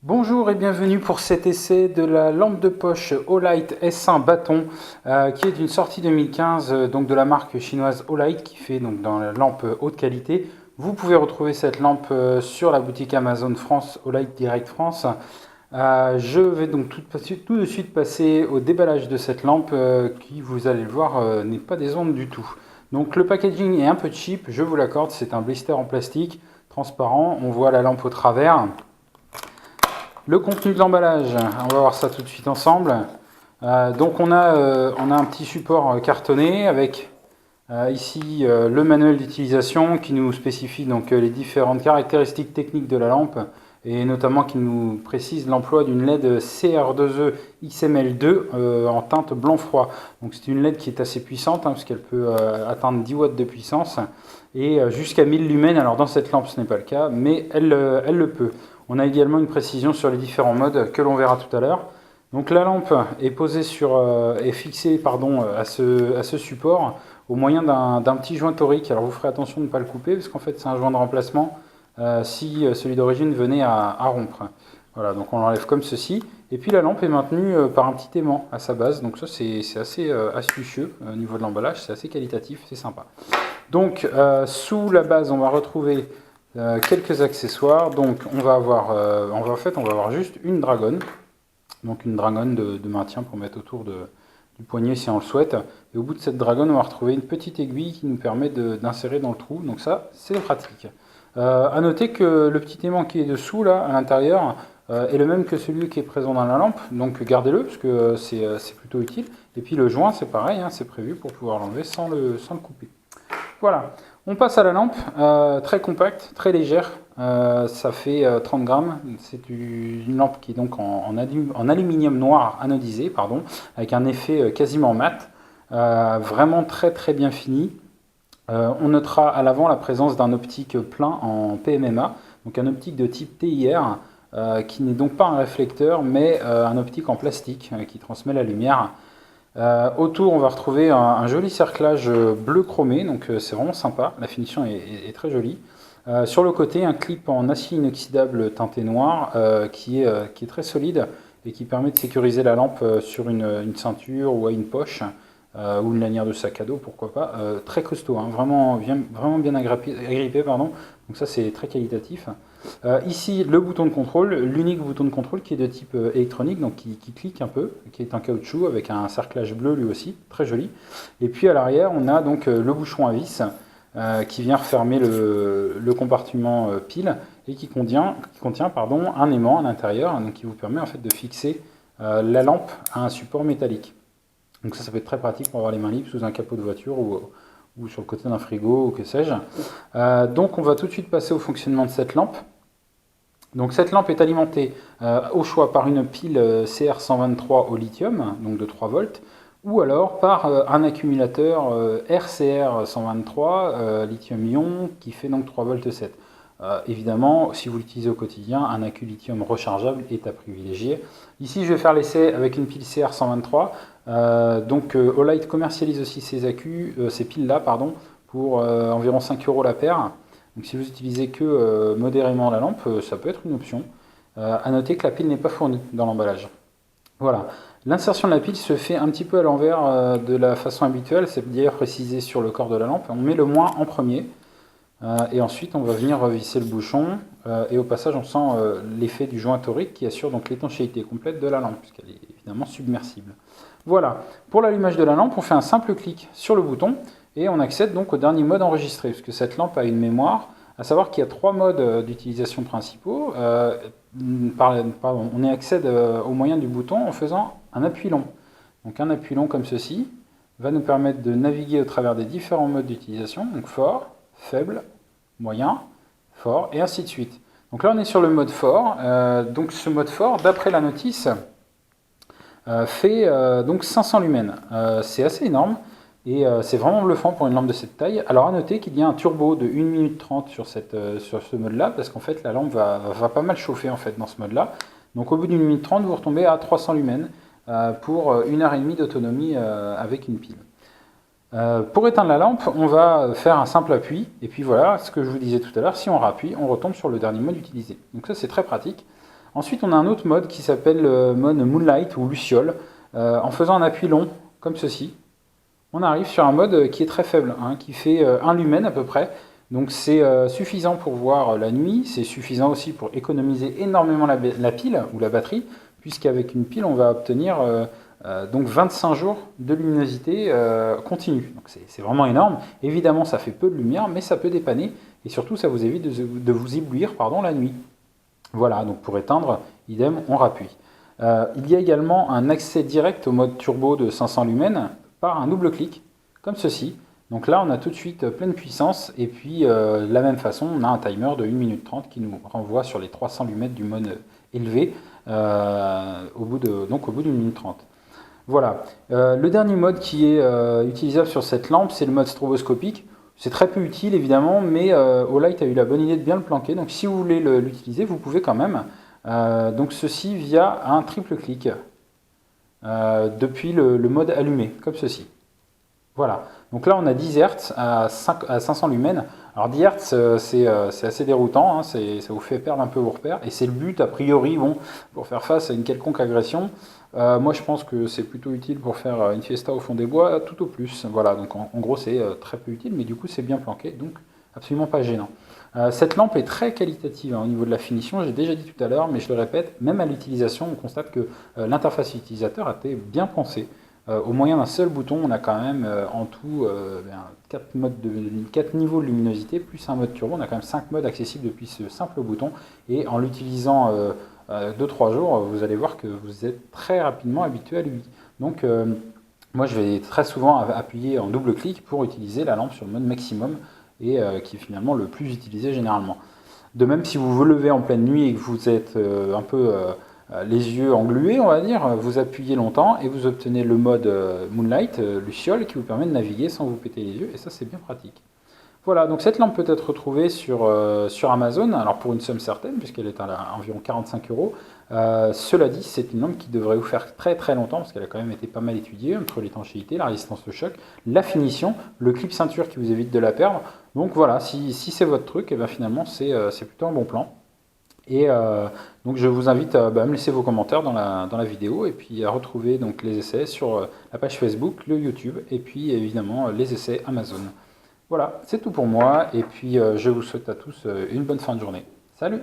Bonjour et bienvenue pour cet essai de la lampe de poche Olight S1 bâton qui est une sortie 2015 donc de la marque chinoise Olight qui fait donc dans la lampe haute qualité. Vous pouvez retrouver cette lampe sur la boutique Amazon France Olight Direct France. Je vais donc tout de suite passer au déballage de cette lampe qui, vous allez le voir, n'est pas des ondes du tout. Donc le packaging est un peu cheap, je vous l'accorde, c'est un blister en plastique transparent, on voit la lampe au travers. Le contenu de l'emballage, on va voir ça tout de suite ensemble. Donc on a un petit support cartonné avec ici le manuel d'utilisation qui nous spécifie donc les différentes caractéristiques techniques de la lampe et notamment qui nous précise l'emploi d'une LED CR2E XML2 en teinte blanc froid. Donc c'est une LED qui est assez puissante parce qu'elle peut atteindre 10 watts de puissance et jusqu'à 1000 lumens. Alors dans cette lampe ce n'est pas le cas, mais elle le peut. On a également une précision sur les différents modes que l'on verra tout à l'heure. Donc la lampe est posée est fixée à ce support au moyen d'un petit joint torique. Alors vous ferez attention de ne pas le couper parce qu'en fait c'est un joint de remplacement si celui d'origine venait à rompre. Voilà, donc on l'enlève comme ceci. Et puis la lampe est maintenue par un petit aimant à sa base. Donc ça c'est assez astucieux au niveau de l'emballage, c'est assez qualitatif, c'est sympa. Donc sous la base on va retrouver quelques accessoires. Donc on va avoir juste une dragonne. Donc une dragonne de maintien pour mettre autour du poignet si on le souhaite. Et au bout de cette dragonne, on va retrouver une petite aiguille qui nous permet d'insérer dans le trou. Donc ça, c'est pratique. À noter que le petit aimant qui est dessous, là, à l'intérieur, est le même que celui qui est présent dans la lampe. Donc gardez-le, parce que c'est plutôt utile. Et puis le joint, c'est pareil, hein, c'est prévu pour pouvoir l'enlever sans le couper. Voilà, on passe à la lampe, très compacte, très légère, ça fait 30 grammes, c'est une lampe qui est donc en aluminium noir anodisé, avec un effet quasiment mat, vraiment très très bien fini. On notera à l'avant la présence d'un optique plein en PMMA, donc un optique de type TIR, qui n'est donc pas un réflecteur, mais un optique en plastique qui transmet la lumière. Autour, on va retrouver un joli cerclage bleu chromé, donc c'est vraiment sympa, la finition est très jolie. Sur le côté, un clip en acier inoxydable teinté noir qui est très solide et qui permet de sécuriser la lampe sur une ceinture ou à une poche ou une lanière de sac à dos, pourquoi pas. Très costaud, hein, vraiment bien agrippé, pardon. Donc ça c'est très qualitatif. Ici le bouton de contrôle, l'unique bouton de contrôle qui est de type électronique, donc qui clique un peu, qui est en caoutchouc avec un cerclage bleu lui aussi, très joli. Et puis à l'arrière on a donc le bouchon à vis qui vient refermer le compartiment pile et qui contient un aimant à l'intérieur, donc qui vous permet en fait de fixer la lampe à un support métallique. Donc ça peut être très pratique pour avoir les mains libres sous un capot de voiture ou sur le côté d'un frigo ou que sais-je. Donc on va tout de suite passer au fonctionnement de cette lampe. Donc cette lampe est alimentée au choix par une pile CR123 au lithium, donc de 3 volts, ou alors par un accumulateur RCR123 lithium-ion qui fait donc 3 volts 7. Évidemment, si vous l'utilisez au quotidien, un accu lithium rechargeable est à privilégier. Ici, je vais faire l'essai avec une pile CR123. Olight commercialise aussi ces piles-là, pour environ 5 € la paire. Donc si vous utilisez que modérément la lampe, ça peut être une option. À noter que la pile n'est pas fournie dans l'emballage. Voilà. L'insertion de la pile se fait un petit peu à l'envers de la façon habituelle, c'est d'ailleurs précisé sur le corps de la lampe. On met le moins en premier. Et ensuite, on va venir revisser le bouchon. Et au passage, on sent l'effet du joint torique qui assure donc l'étanchéité complète de la lampe, puisqu'elle est évidemment submersible. Voilà. Pour l'allumage de la lampe, on fait un simple clic sur le bouton et on accède donc au dernier mode enregistré, puisque cette lampe a une mémoire. À savoir qu'il y a 3 modes d'utilisation principaux. On y accède au moyen du bouton en faisant un appui long. Donc un appui long comme ceci va nous permettre de naviguer au travers des différents modes d'utilisation, donc fort, faible, moyen, fort, et ainsi de suite. Donc là, on est sur le mode fort. Donc ce mode fort, d'après la notice, fait donc 500 lumens. C'est assez énorme et c'est vraiment bluffant pour une lampe de cette taille. Alors à noter qu'il y a un turbo de 1 minute 30 sur ce mode-là, parce qu'en fait, la lampe va pas mal chauffer en fait, dans ce mode-là. Donc au bout d'une minute 30, vous retombez à 300 lumens pour 1h30 d'autonomie avec une pile. Pour éteindre la lampe, on va faire un simple appui, et puis voilà, ce que je vous disais tout à l'heure, si on rappuie, on retombe sur le dernier mode utilisé. Donc ça c'est très pratique. Ensuite, on a un autre mode qui s'appelle mode Moonlight ou Luciole. En faisant un appui long, comme ceci, on arrive sur un mode qui est très faible, hein, qui fait 1 lumen à peu près. Donc c'est suffisant pour voir la nuit, c'est suffisant aussi pour économiser énormément la pile ou la batterie, puisqu'avec une pile, on va obtenir donc 25 jours de luminosité continue. Donc c'est vraiment énorme. Évidemment, ça fait peu de lumière, mais ça peut dépanner, et surtout, ça vous évite de vous éblouir la nuit. Voilà, donc pour éteindre, idem, on rappuie. Il y a également un accès direct au mode turbo de 500 lumens par un double clic, comme ceci. Donc là, on a tout de suite pleine puissance, et puis de la même façon, on a un timer de 1 minute 30 qui nous renvoie sur les 300 lumens du mode élevé, au bout d'une minute 30. Voilà. Le dernier mode qui est utilisable sur cette lampe, c'est le mode stroboscopique. C'est très peu utile évidemment, mais Olight a eu la bonne idée de bien le planquer. Donc si vous voulez l'utiliser, vous pouvez quand même. Donc ceci via un triple clic depuis le mode allumé, comme ceci. Voilà. Donc là on a 10 Hz à 500 lumens. Alors 10 Hz c'est assez déroutant, hein, ça vous fait perdre un peu vos repères. Et c'est le but a priori, bon, pour faire face à une quelconque agression. Moi je pense que c'est plutôt utile pour faire une fiesta au fond des bois, tout au plus. Voilà, donc en gros c'est très peu utile, mais du coup c'est bien planqué, donc absolument pas gênant. Cette lampe est très qualitative, hein, au niveau de la finition, j'ai déjà dit tout à l'heure, mais je le répète, même à l'utilisation, on constate que l'interface utilisateur a été bien pensée. Au moyen d'un seul bouton, on a quand même en tout 4 niveaux de luminosité, plus un mode turbo, on a quand même 5 modes accessibles depuis ce simple bouton, et en l'utilisant 2-3 jours, vous allez voir que vous êtes très rapidement habitué à lui. Donc moi je vais très souvent appuyer en double clic pour utiliser la lampe sur le mode maximum, et qui est finalement le plus utilisé généralement. De même, si vous vous levez en pleine nuit et que vous êtes un peu les yeux englués, on va dire, vous appuyez longtemps et vous obtenez le mode Moonlight, Luciole, qui vous permet de naviguer sans vous péter les yeux, et ça c'est bien pratique. Voilà, donc cette lampe peut être retrouvée sur Amazon, alors pour une somme certaine, puisqu'elle est à environ 45 euros. Cela dit, c'est une lampe qui devrait vous faire très très longtemps, parce qu'elle a quand même été pas mal étudiée, entre l'étanchéité, la résistance au choc, la finition, le clip ceinture qui vous évite de la perdre. Donc voilà, si c'est votre truc, et bien finalement c'est plutôt un bon plan. Et donc je vous invite à me laisser vos commentaires dans la vidéo, et puis à retrouver donc les essais sur la page Facebook, le YouTube, et puis évidemment les essais Amazon. Voilà, c'est tout pour moi, et puis je vous souhaite à tous une bonne fin de journée. Salut!